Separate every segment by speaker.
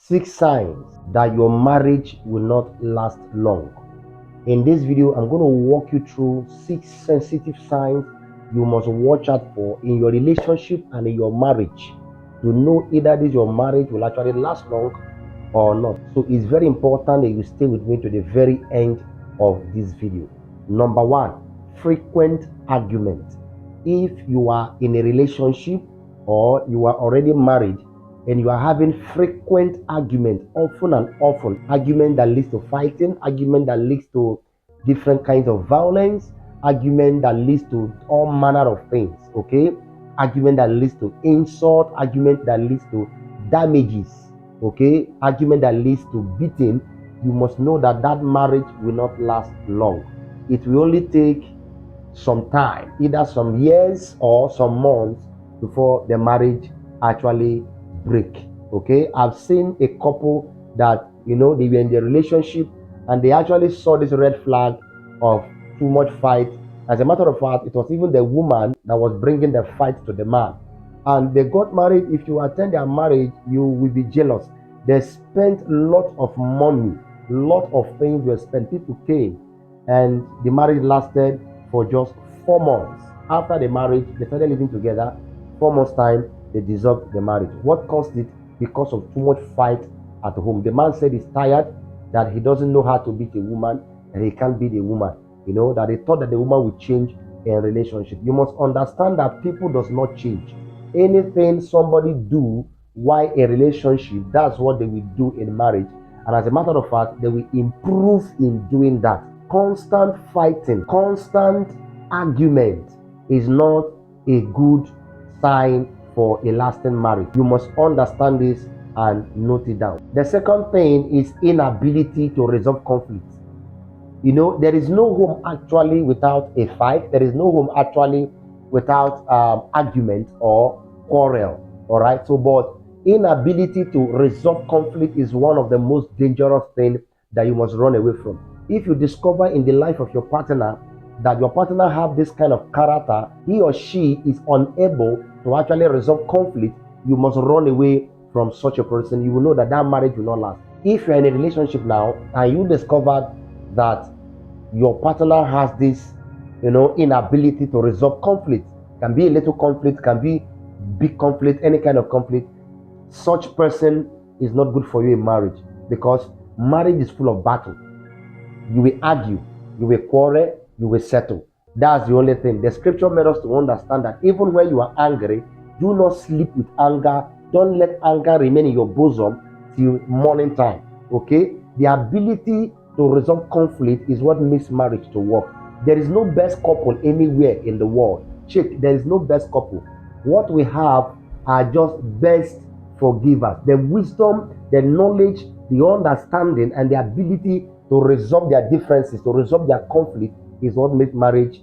Speaker 1: 6 signs that your marriage will not last long. In this video, I'm going to walk you through 6 sensitive signs you must watch out for in your relationship and in your marriage to know either your marriage will actually last long or not. So it's very important that you stay with me to the very end of this video. Number 1, frequent argument. If you are in a relationship or you are already married and you are having frequent argument, often and often, argument that leads to fighting, argument that leads to different kinds of violence, argument that leads to all manner of things, okay? Argument that leads to insult, argument that leads to damages, okay? Argument that leads to beating, you must know that that marriage will not last long. It will only take some time, either some years or some months before the marriage actually break. Okay, I've seen a couple that they were in the relationship and they actually saw this red flag of too much fight. As a matter of fact, it was even the woman that was bringing the fight to the man, and they got married. If you attend their marriage, you will be jealous. They spent a lot of money, lot of things were spent. People came, and the marriage lasted for just 4 months. After the marriage, they started living together. 4 months time, they dissolved the marriage. What caused it? Because of too much fight at home. The man said he's tired, that he doesn't know how to beat a woman, and he can't beat a woman. That he thought that the woman would change in a relationship. You must understand that people does not change. Anything somebody do while a relationship, that's what they will do in marriage. And as a matter of fact, they will improve in doing that. Constant fighting, constant argument is not a good sign for a lasting marriage. You must understand this and note it down. The second thing is inability to resolve conflicts. There is no home actually without a fight. There is no home actually without argument or quarrel. All right. So, but inability to resolve conflict is one of the most dangerous things that you must run away from. If you discover in the life of your partner that your partner have this kind of character, he or she is unable to actually resolve conflict, you must run away from such a person. You will know that that marriage will not last. If you're in a relationship now and you discovered that your partner has this, inability to resolve conflict, can be a little conflict, can be big conflict, any kind of conflict, such person is not good for you in marriage, because marriage is full of battle. You will argue, you will quarrel, you will settle. That's the only thing. The scripture made us to understand that even when you are angry, do not sleep with anger. Don't let anger remain in your bosom till morning time. Okay? The ability to resolve conflict is what makes marriage to work. There is no best couple anywhere in the world. Check, there is no best couple. What we have are just best forgivers. The wisdom, the knowledge, the understanding, and the ability to resolve their differences, to resolve their conflict is what makes marriage,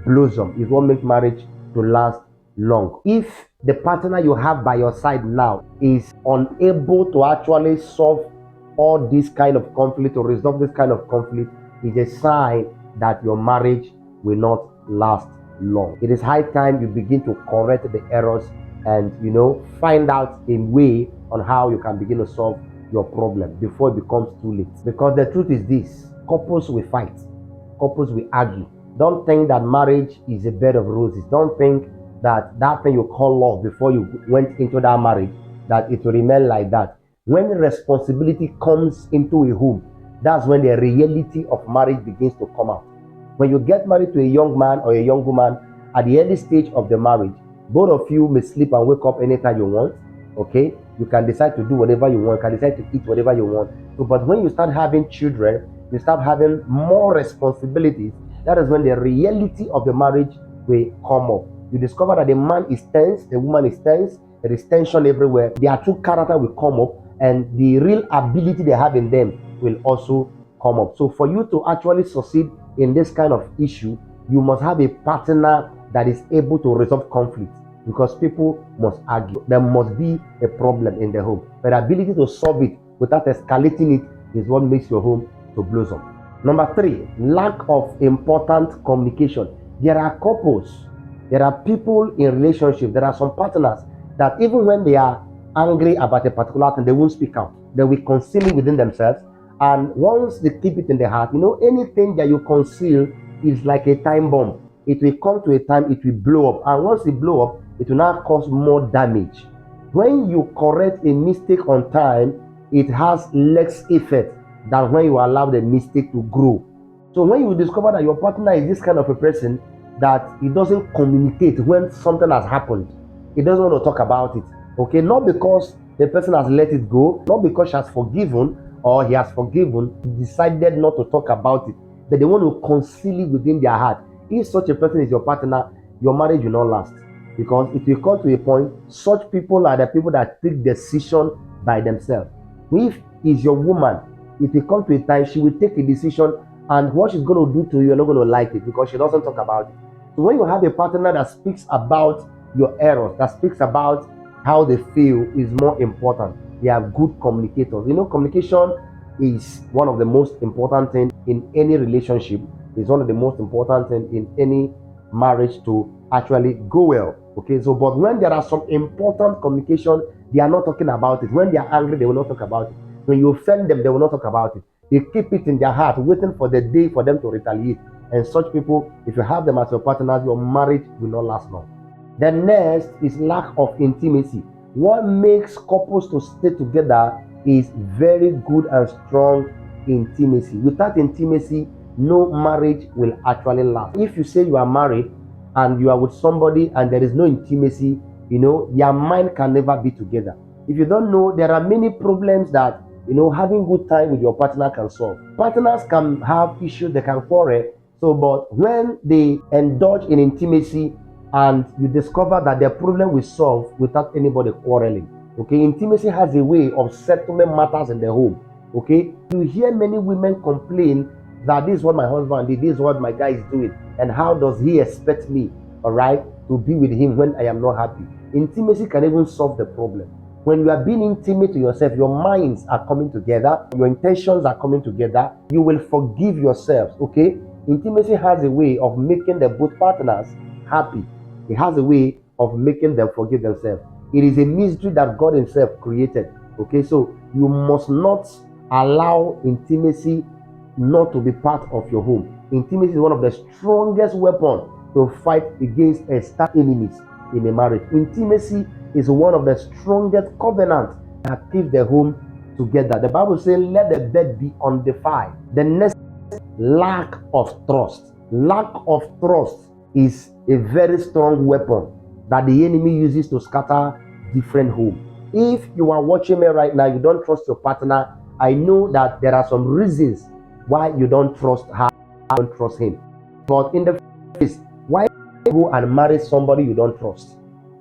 Speaker 1: blossom, is what makes marriage to last long. If the partner you have by your side now is unable to actually solve all this kind of conflict or resolve this kind of conflict, is a sign that your marriage will not last long. It is high time you begin to correct the errors and find out a way on how you can begin to solve your problem before it becomes too late. Because the truth is this: couples will fight, couples will argue. Don't think that marriage is a bed of roses. Don't think that thing you call love before you went into that marriage, that it will remain like that. When responsibility comes into a home, that's when the reality of marriage begins to come out. When you get married to a young man or a young woman at the early stage of the marriage, both of you may sleep and wake up anytime you want. Okay, you can decide to do whatever you want, you can decide to eat whatever you want. So, but when you start having children, you start having more responsibilities. That is when the reality of the marriage will come up. You discover that the man is tense, the woman is tense, there is tension everywhere. Their true character will come up, and the real ability they have in them will also come up. So for you to actually succeed in this kind of issue, you must have a partner that is able to resolve conflict, because people must argue. There must be a problem in the home. But the ability to solve it without escalating it is what makes your home to blossom. Number 3, lack of important communication. There are couples, there are people in relationships, there are some partners that even when they are angry about a particular thing, they won't speak out. They will conceal it within themselves. And once they keep it in the heart, anything that you conceal is like a time bomb. It will come to a time, it will blow up. And once it blow up, it will now cause more damage. When you correct a mistake on time, it has less effect than when you allow the mistake to grow. So when you discover that your partner is this kind of a person that he doesn't communicate when something has happened, he doesn't want to talk about it. Okay, not because the person has let it go, not because she has forgiven or he has forgiven, decided not to talk about it, but they want to conceal it within their heart. If such a person is your partner, your marriage will not last, because it will come to a point. Such people are the people that take decision by themselves. If it's your woman, it will come to a time she will take a decision, and what she's going to do to you, you're not going to like it because she doesn't talk about it. So when you have a partner that speaks about your errors, that speaks about how they feel, is more important. They are good communicators. Communication is one of the most important things in any relationship. It's one of the most important things in any marriage to actually go well. Okay, so but when there are some important communication, they are not talking about it. When they are angry, they will not talk about it. When you offend them, they will not talk about it. They keep it in their heart, waiting for the day for them to retaliate. And such people, if you have them as your partners, your marriage will not last long. The next is lack of intimacy. What makes couples to stay together is very good and strong intimacy. Without intimacy, no marriage will actually last. If you say you are married and you are with somebody and there is no intimacy, your mind can never be together. If you don't know, there are many problems that having good time with your partner can solve. Partners can have issues, they can quarrel. So, but when they indulge in intimacy and you discover that their problem will solve without anybody quarreling. Okay, intimacy has a way of settling matters in the home. Okay, you hear many women complain that this is what my husband did, this is what my guy is doing, and how does he expect me, all right, to be with him when I am not happy? Intimacy can even solve the problem. When you are being intimate to yourself, your minds are coming together, your intentions are coming together, you will forgive yourselves. Okay, intimacy has a way of making the both partners happy. It has a way of making them forgive themselves. It is a mystery that God Himself created. Okay, so you must not allow intimacy not to be part of your home. Intimacy is one of the strongest weapons to fight against external enemies in a marriage. Intimacy is one of the strongest covenants that keeps the home together. The Bible says, let the bed be undefiled. The next, lack of trust. Lack of trust is a very strong weapon that the enemy uses to scatter different homes. If you are watching me right now, you don't trust your partner, I know that there are some reasons why you don't trust her, you don't trust him. But in the first, why go and marry somebody you don't trust?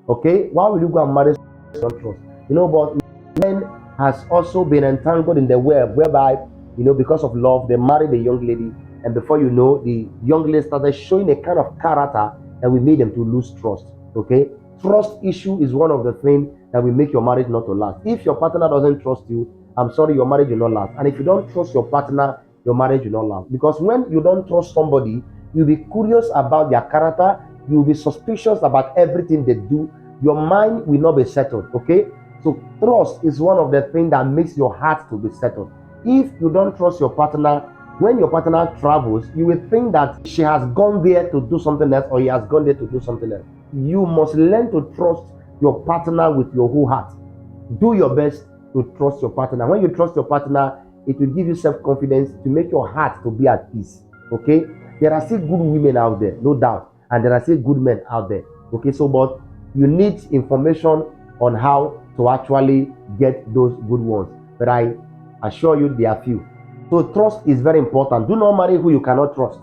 Speaker 1: Okay, why will you go and marry somebody you don't trust? But men has also been entangled in the web whereby, because of love, they married a young lady, and before you know, the young lady started showing a kind of character that will make them to lose trust. Okay, trust issue is one of the things that will make your marriage not to last. If your partner doesn't trust you, I'm sorry, your marriage will not last. And if you don't trust your partner, your marriage will not last. Because when you don't trust somebody, you'll be curious about their character, you'll be suspicious about everything they do, your mind will not be settled. Okay, so trust is one of the things that makes your heart to be settled. If you don't trust your partner, when your partner travels, you will think that she has gone there to do something else or he has gone there to do something else. You must learn to trust your partner with your whole heart. Do your best to trust your partner. When you trust your partner, it will give you self-confidence to make your heart to be at peace. Okay, there are still good women out there, no doubt, and there are still good men out there. Okay, so but you need information on how to actually get those good ones, but I assure you there are few. So trust is very important. Do not marry who you cannot trust.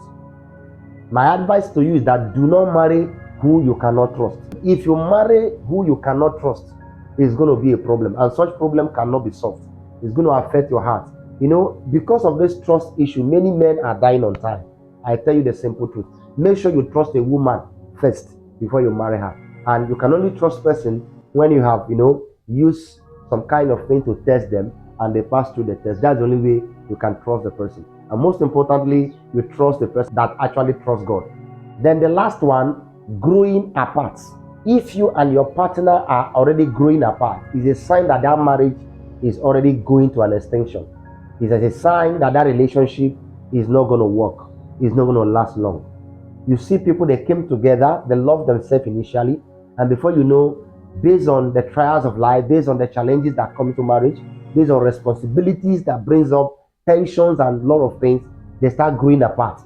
Speaker 1: My advice to you is that do not marry who you cannot trust. If you marry who you cannot trust, it's going to be a problem, and such problem cannot be solved. It's going to affect your heart. Because of this trust issue, many men are dying on time. I tell you the simple truth. Make sure you trust a woman first before you marry her. And you can only trust person when you have, used some kind of thing to test them and they pass through the test. That's the only way you can trust the person. And most importantly, you trust the person that actually trusts God. Then the last one, growing apart. If you and your partner are already growing apart, it's a sign that that marriage is already going to an extinction. It's a sign that that relationship is not going to work. It's not going to last long. You see people, they came together, they loved themselves initially, and before you know, based on the trials of life, based on the challenges that come to marriage, based on responsibilities that brings up tensions and a lot of things, they start growing apart.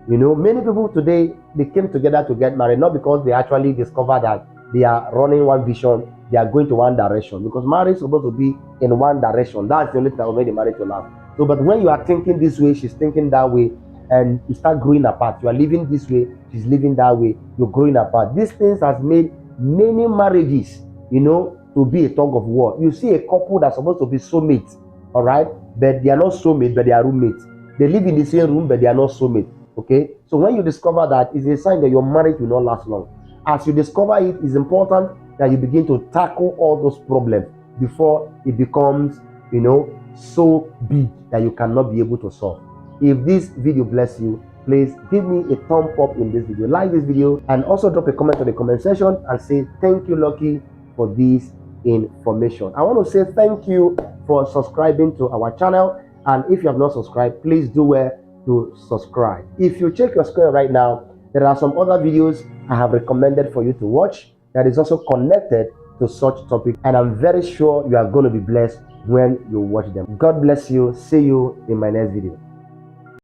Speaker 1: Many people today, they came together to get married, not because they actually discovered that they are running one vision, they are going to one direction, because marriage is supposed to be in one direction. That's the only thing that will make the marriage to last. So, but when you are thinking this way, she's thinking that way, and you start growing apart. You are living this way, she's living that way, you're growing apart. These things has made many marriages, to be a tug of war. You see a couple that's supposed to be soulmates, all right, but they are not soulmates, but they are roommates. They live in the same room, but they are not soulmates. Okay, so when you discover that, it's a sign that your marriage will not last long. As you discover it, it's important that you begin to tackle all those problems before it becomes, so big that you cannot be able to solve. If this video bless you, please give me a thumb up in this video, like this video, and also drop a comment in the comment section and say thank you, Lucky, for this information. I want to say thank you for subscribing to our channel, and if you have not subscribed, please do well to subscribe. If you check your screen right now, there are some other videos I have recommended for you to watch that is also connected to such topic, and I'm very sure you are going to be blessed when you watch them. God bless you. See you in my next video.